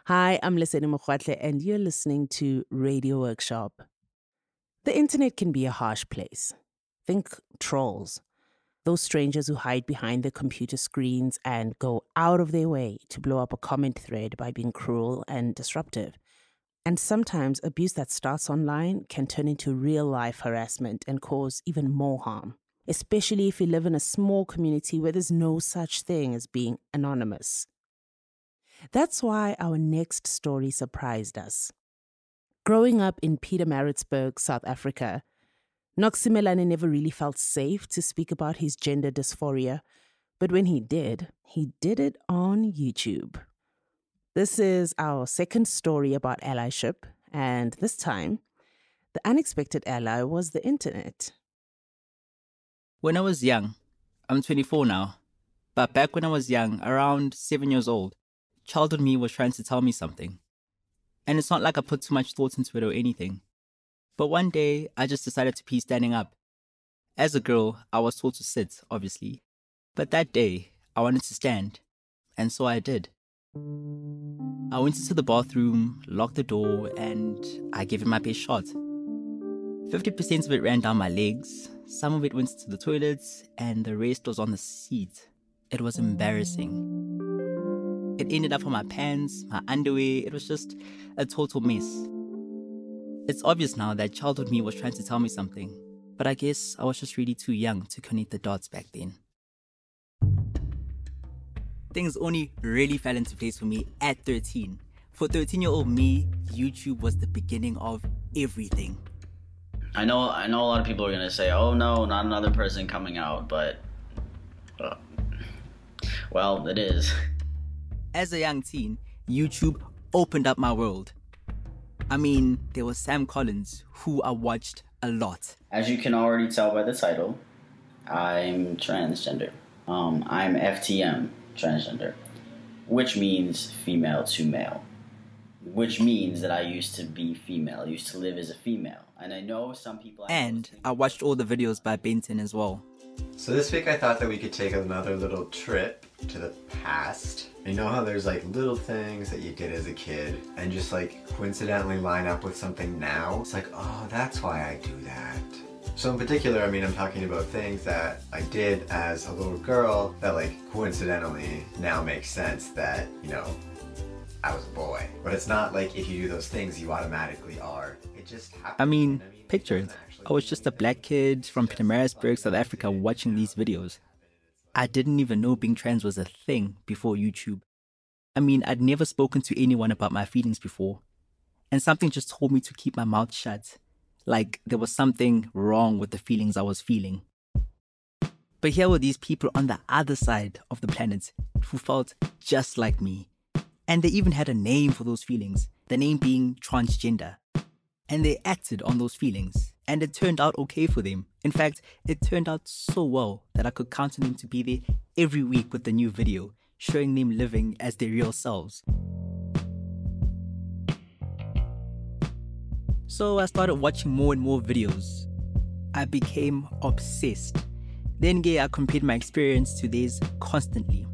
Hi, I'm Lesedi Mokgwatle, and you're listening to Radio Workshop. The internet can be a harsh place. Think trolls, those strangers who hide behind their computer screens and go out of their way to blow up a comment thread by being cruel and disruptive. And sometimes abuse that starts online can turn into real life harassment and cause even more harm, especially if you live in a small community where there's no such thing as being anonymous. That's why our next story surprised us. Growing up in Pietermaritzburg, South Africa, Noks Simelane never really felt safe to speak about his gender dysphoria, but when he did it on YouTube. This is our second story about allyship, and this time, the unexpected ally was the internet. When I was young, I'm 24 now, but back when I was young, around 7 years old, childhood me was trying to tell me something. And it's not like I put too much thought into it or anything. But one day, I just decided to pee standing up. As a girl, I was told to sit, obviously. But that day, I wanted to stand. And so I did. I went into the bathroom, locked the door, and I gave it my best shot. 50% of it ran down my legs, some of it went to the toilets, and the rest was on the seat. It was embarrassing. It ended up on my pants, my underwear. It was just a total mess. It's obvious now that childhood me was trying to tell me something, but I guess I was just really too young to connect the dots back then. Things only really fell into place for me at 13. For 13-year-old me, YouTube was the beginning of everything. I know a lot of people are gonna say, oh no, not another person coming out, but well, it is. As a young teen, YouTube opened up my world. I mean, there was Sam Collins, who I watched a lot. As you can already tell by the title, I'm transgender. I'm FTM transgender, which means female to male, which means that I used to be female, I used to live as a female. And I know some people... And I watched all the videos by Benton as well. So this week I thought that we could take another little trip to the past. You know how there's like little things that you did as a kid and just like coincidentally line up with something now? It's like, oh, that's why I do that. So in particular, I mean, I'm talking about things that I did as a little girl that like coincidentally now makes sense that, you know, I was a boy. But it's not like if you do those things, you automatically are. It just happens. I mean, picture it. I was just a black kid from Pietermaritzburg, South Africa, watching these videos. I didn't even know being trans was a thing before YouTube. I mean, I'd never spoken to anyone about my feelings before. And something just told me to keep my mouth shut. Like there was something wrong with the feelings I was feeling. But here were these people on the other side of the planet who felt just like me. And they even had a name for those feelings, the name being transgender. And they acted on those feelings, and it turned out okay for them. In fact, it turned out so well that I could count on them to be there every week with a new video, showing them living as their real selves. So I started watching more and more videos. I became obsessed. Then I compared my experience to theirs constantly.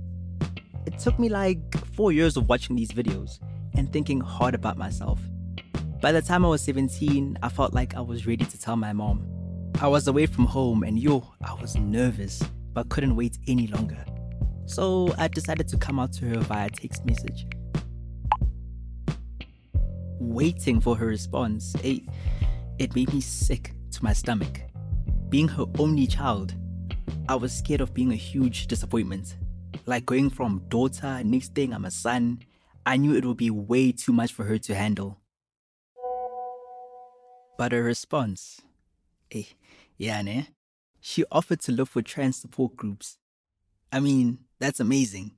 It took me like 4 years of watching these videos and thinking hard about myself. By the time I was 17, I felt like I was ready to tell my mom. I was away from home and I was nervous, but couldn't wait any longer. So I decided to come out to her via text message. Waiting for her response, it made me sick to my stomach. Being her only child, I was scared of being a huge disappointment. Like going from daughter, next thing I'm a son, I knew it would be way too much for her to handle. But her response, she offered to look for trans support groups. I mean, that's amazing.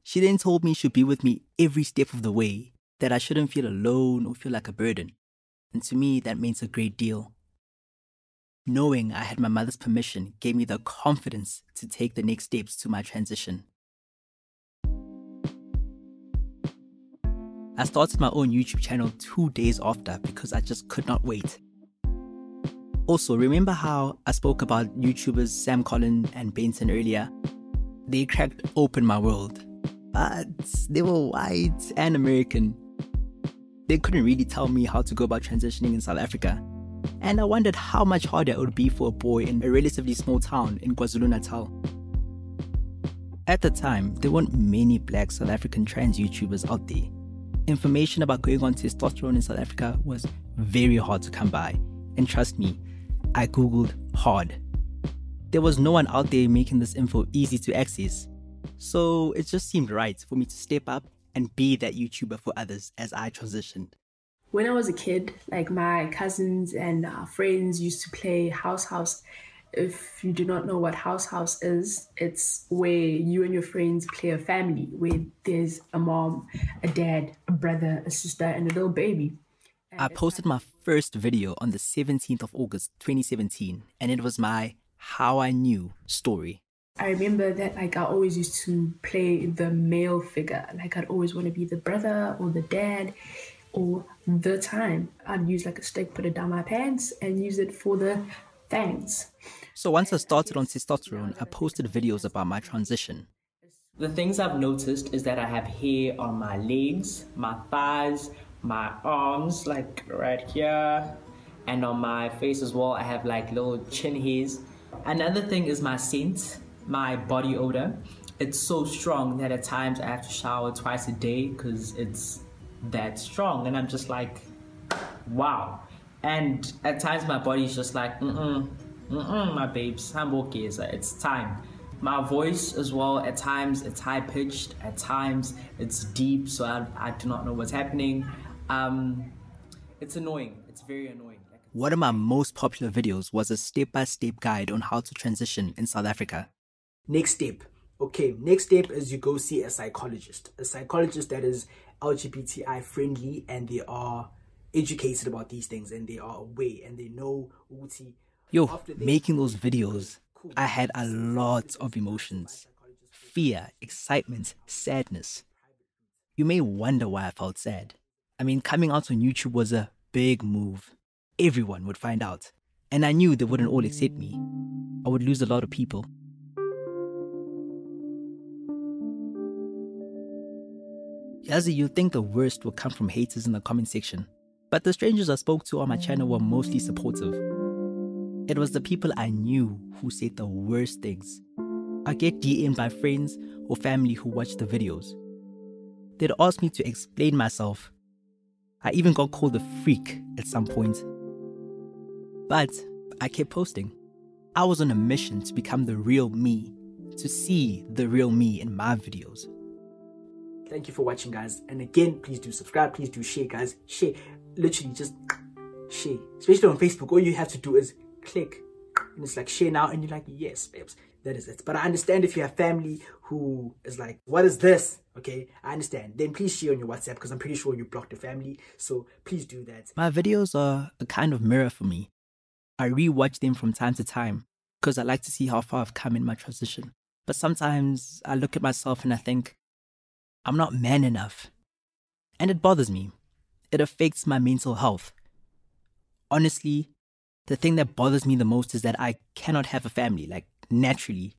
She then told me she'd be with me every step of the way, that I shouldn't feel alone or feel like a burden. And to me, that means a great deal. Knowing I had my mother's permission gave me the confidence to take the next steps to my transition. I started my own YouTube channel 2 days after because I just could not wait. Also, remember how I spoke about YouTubers Sam Collins and Benton earlier? They cracked open my world. but they were white and American. They couldn't really tell me how to go about transitioning in South Africa. And I wondered how much harder it would be for a boy in a relatively small town in KwaZulu-Natal. At the time, there weren't many black South African trans YouTubers out there. Information about going on testosterone in South Africa was very hard to come by. And trust me, I googled hard. There was no one out there making this info easy to access. So it just seemed right for me to step up and be that YouTuber for others as I transitioned. When I was a kid, like my cousins and friends used to play house. If you do not know what house is, it's where you and your friends play a family, where there's a mom, a dad, a brother, a sister, and a little baby. I posted my first video on the 17th of August 2017, and it was my How I Knew story. I remember that I always used to play the male figure. I'd always want to be the brother or the dad or the time. I'd use a stick, put it down my pants, and use it for the fangs. So once I started on testosterone, I posted videos about my transition. The things I've noticed is that I have hair on my legs, my thighs, my arms, right here, and on my face as well. I have little chin hairs. Another thing is my scent, my body odor. It's so strong that at times I have to shower twice a day because it's that strong, and I'm just wow. And at times my body's just my babes, it's time. My voice as well, at times it's high pitched, at times it's deep, so I do not know what's happening. It's annoying, it's very annoying. One of my most popular videos was a step-by-step guide on how to transition in South Africa. Next step. Okay, next step is you go see a psychologist. A psychologist that is LGBTI friendly, and they are educated about these things, and they are aware, and they know. Yo, making those videos, I had a lot of emotions. Fear, excitement, sadness. You may wonder why I felt sad. I mean, coming out on YouTube was a big move. Everyone would find out. And I knew they wouldn't all accept me. I would lose a lot of people. Yazi, you'd think the worst would come from haters in the comment section. But the strangers I spoke to on my channel were mostly supportive. It was the people I knew who said the worst things. I get DM'd by friends or family who watch the videos. They'd ask me to explain myself. I even got called a freak at some point. But I kept posting. I was on a mission to become the real me, to see the real me in my videos. Thank you for watching, guys. And again, please do subscribe, please do share, guys. Share. Literally just share. Especially on Facebook, all you have to do is click. And it's share now, and you're yes, babes, that is it. But I understand if you have family who is what is this? Okay, I understand. Then please share on your WhatsApp, because I'm pretty sure you blocked the family. So please do that. My videos are a kind of mirror for me. I rewatch them from time to time because I like to see how far I've come in my transition. But sometimes I look at myself and I think, I'm not man enough. And it bothers me. It affects my mental health. Honestly, the thing that bothers me the most is that I cannot have a family, naturally.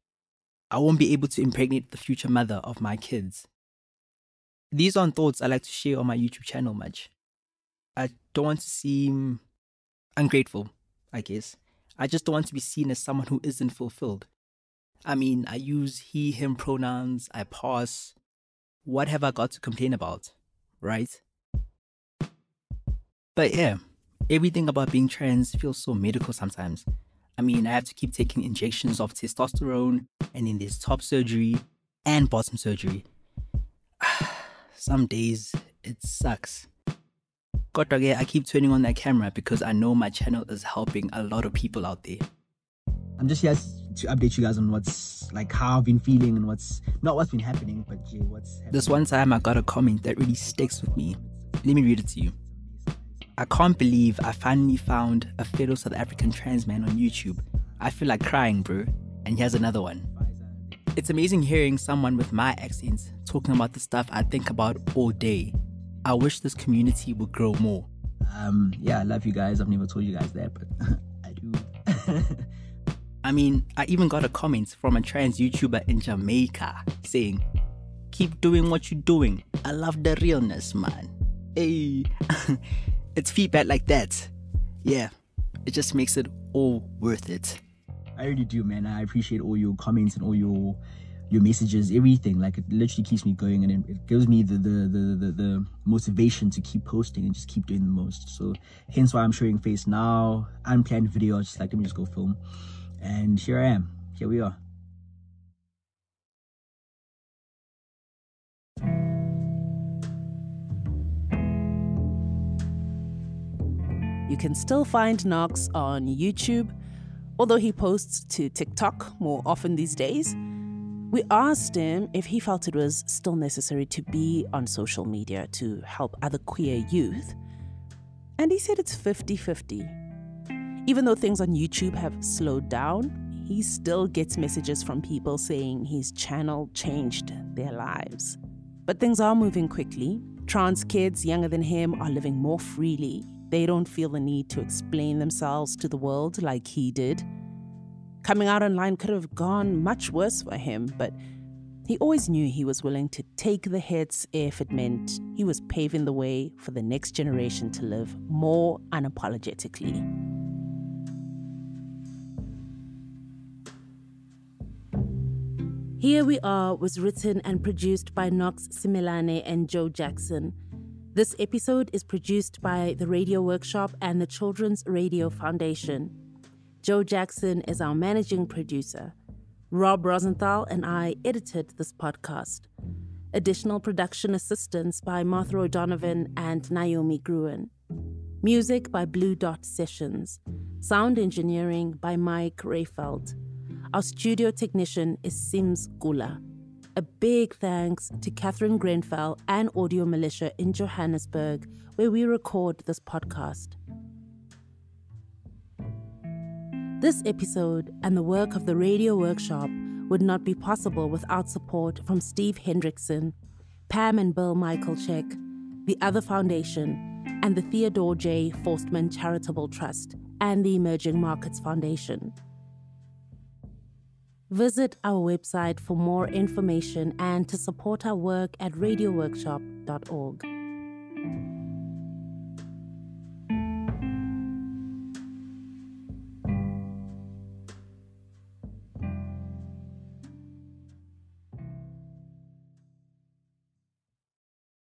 I won't be able to impregnate the future mother of my kids. These aren't thoughts I like to share on my YouTube channel much. I don't want to seem ungrateful, I guess. I just don't want to be seen as someone who isn't fulfilled. I mean, I use he, him pronouns, I pass. What have I got to complain about, right? But yeah, everything about being trans feels so medical sometimes. I mean, I have to keep taking injections of testosterone, and then there's top surgery and bottom surgery. Some days, it sucks. I keep turning on that camera because I know my channel is helping a lot of people out there. I'm just here to update you guys on what's how I've been feeling and what's not what's been happening, but yeah, what's happening. This one time I got a comment that really sticks with me. Let me read it to you. I can't believe I finally found a fellow South African trans man on YouTube. I feel like crying, bro. And here's another one. It's amazing hearing someone with my accent talking about the stuff I think about all day. I wish this community would grow more. Yeah, I love you guys. I've never told you guys that, but I do. I mean, I even got a comment from a trans YouTuber in Jamaica saying, Keep doing what you're doing. I love the realness, man. Hey, it's feedback like that. Yeah, it just makes it all worth it. I really do, man. I appreciate all your comments and all your messages, everything. Like, it literally keeps me going, and it gives me the motivation to keep posting and just keep doing the most. So hence why I'm showing face now. Unplanned video. Just like, let me just go film. And here I am. Here we are. You can still find Noks on YouTube, although he posts to TikTok more often these days. We asked him if he felt it was still necessary to be on social media to help other queer youth. And he said it's 50-50. Even though things on YouTube have slowed down, he still gets messages from people saying his channel changed their lives. But things are moving quickly. Trans kids younger than him are living more freely. They don't feel the need to explain themselves to the world like he did. Coming out online could have gone much worse for him, but he always knew he was willing to take the hits if it meant he was paving the way for the next generation to live more unapologetically. Here We Are was written and produced by Noks Simelane and Joe Jackson. This episode is produced by the Radio Workshop and the Children's Radio Foundation. Joe Jackson is our managing producer. Rob Rosenthal and I edited this podcast. Additional production assistance by Martha O'Donovan and Naomi Gruen. Music by Blue Dot Sessions. Sound engineering by Mike Rayfeld. Our studio technician is Sims Gula. A big thanks to Catherine Grenfell and Audio Militia in Johannesburg, where we record this podcast. This episode and the work of the Radio Workshop would not be possible without support from Steve Hendrickson, Pam and Bill Michaelchek, the Other Foundation, and the Theodore J. Forstman Charitable Trust and the Emerging Markets Foundation. Visit our website for more information and to support our work at radioworkshop.org.